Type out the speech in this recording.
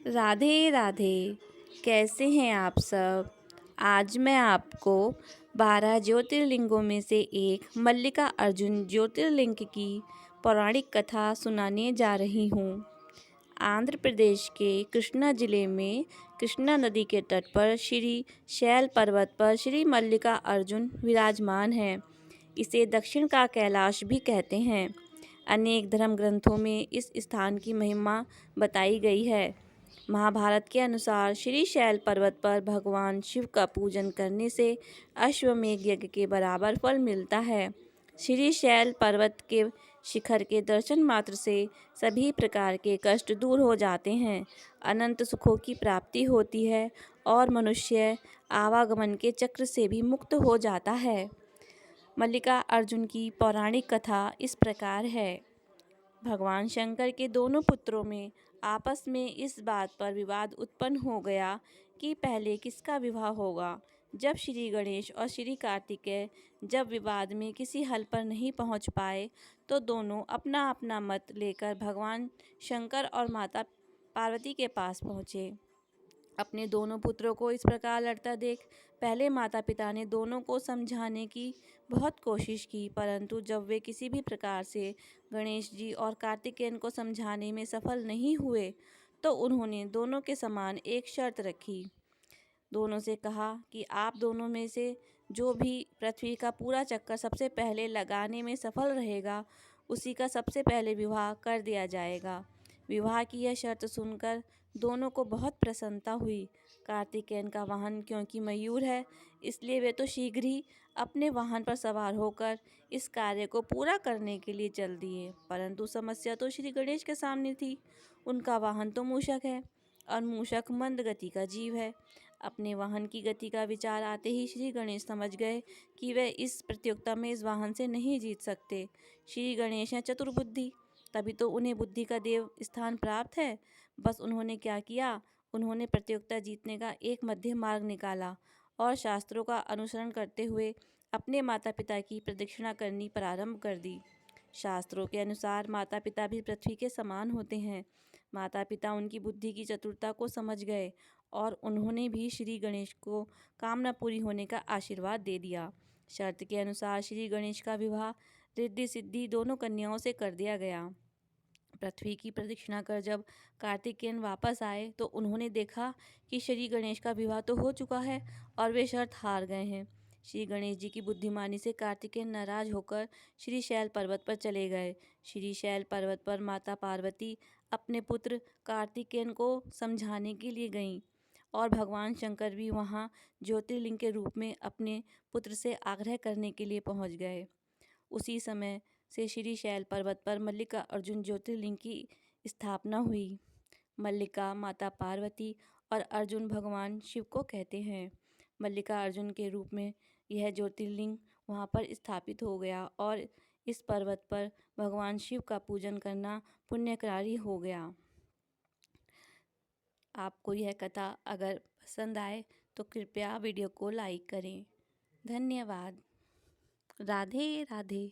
राधे राधे। कैसे हैं आप सब। आज मैं आपको 12 ज्योतिर्लिंगों में से एक मल्लिका अर्जुन ज्योतिर्लिंग की पौराणिक कथा सुनाने जा रही हूँ। आंध्र प्रदेश के कृष्णा जिले में कृष्णा नदी के तट पर श्री शैल पर्वत पर श्री मल्लिका अर्जुन विराजमान है। इसे दक्षिण का कैलाश भी कहते हैं। अनेक धर्म ग्रंथों में इस स्थान की महिमा बताई गई है। महाभारत के अनुसार श्री शैल पर्वत पर भगवान शिव का पूजन करने से अश्वमेध यज्ञ के बराबर फल मिलता है। श्री शैल पर्वत के शिखर के दर्शन मात्र से सभी प्रकार के कष्ट दूर हो जाते हैं, अनंत सुखों की प्राप्ति होती है और मनुष्य आवागमन के चक्र से भी मुक्त हो जाता है। मल्लिका अर्जुन की पौराणिक कथा इस प्रकार है। भगवान शंकर के दोनों पुत्रों में आपस में इस बात पर विवाद उत्पन्न हो गया कि पहले किसका विवाह होगा। जब श्री गणेश और श्री कार्तिकेय जब विवाद में किसी हल पर नहीं पहुंच पाए तो दोनों अपना अपना मत लेकर भगवान शंकर और माता पार्वती के पास पहुँचे। अपने दोनों पुत्रों को इस प्रकार लड़ता देख पहले माता पिता ने दोनों को समझाने की बहुत कोशिश की, परंतु जब वे किसी भी प्रकार से गणेश जी और कार्तिकेयन को समझाने में सफल नहीं हुए तो उन्होंने दोनों के समान एक शर्त रखी। दोनों से कहा कि आप दोनों में से जो भी पृथ्वी का पूरा चक्कर सबसे पहले लगाने में सफल रहेगा उसी का सबसे पहले विवाह कर दिया जाएगा। विवाह की यह शर्त सुनकर दोनों को बहुत प्रसन्नता हुई। कार्तिकेयन का वाहन क्योंकि मयूर है इसलिए वे तो शीघ्र ही अपने वाहन पर सवार होकर इस कार्य को पूरा करने के लिए चल दिए, परंतु समस्या तो श्री गणेश के सामने थी। उनका वाहन तो मूषक है और मूषक मंद गति का जीव है। अपने वाहन की गति का विचार आते ही श्री गणेश समझ गए कि वे इस प्रतियोगिता में इस वाहन से नहीं जीत सकते। श्री गणेश हैं चतुर्बुद्धि, तभी तो उन्हें बुद्धि का देव स्थान प्राप्त है। बस उन्होंने क्या किया, उन्होंने प्रतियोगिता जीतने का एक मध्य मार्ग निकाला और शास्त्रों का अनुसरण करते हुए अपने माता पिता की प्रदक्षिणा करनी प्रारंभ कर दी। शास्त्रों के अनुसार माता पिता भी पृथ्वी के समान होते हैं। माता पिता उनकी बुद्धि की चतुरता को समझ गए और उन्होंने भी श्री गणेश को कामना पूरी होने का आशीर्वाद दे दिया। शर्त के अनुसार श्री गणेश का विवाह रिद्धि सिद्धि दोनों कन्याओं से कर दिया गया। पृथ्वी की प्रदक्षिणा कर जब कार्तिकेयन वापस आए तो उन्होंने देखा कि श्री गणेश का विवाह तो हो चुका है और वे शर्त हार गए हैं। श्री गणेश जी की बुद्धिमानी से कार्तिकेयन नाराज होकर श्री शैल पर्वत पर चले गए। श्री शैल पर्वत पर माता पार्वती अपने पुत्र कार्तिकेयन को समझाने के लिए गईं और भगवान शंकर भी वहां ज्योतिर्लिंग के रूप में अपने पुत्र से आग्रह करने के लिए पहुंच गए। उसी समय से श्री शैल पर्वत पर मल्लिका अर्जुन ज्योतिर्लिंग की स्थापना हुई। मल्लिका माता पार्वती और अर्जुन भगवान शिव को कहते हैं। मल्लिका अर्जुन के रूप में यह ज्योतिर्लिंग वहाँ पर स्थापित हो गया और इस पर्वत पर भगवान शिव का पूजन करना पुण्यकारी हो गया। आपको यह कथा अगर पसंद आए तो कृपया वीडियो को लाइक करें। धन्यवाद। राधे राधे।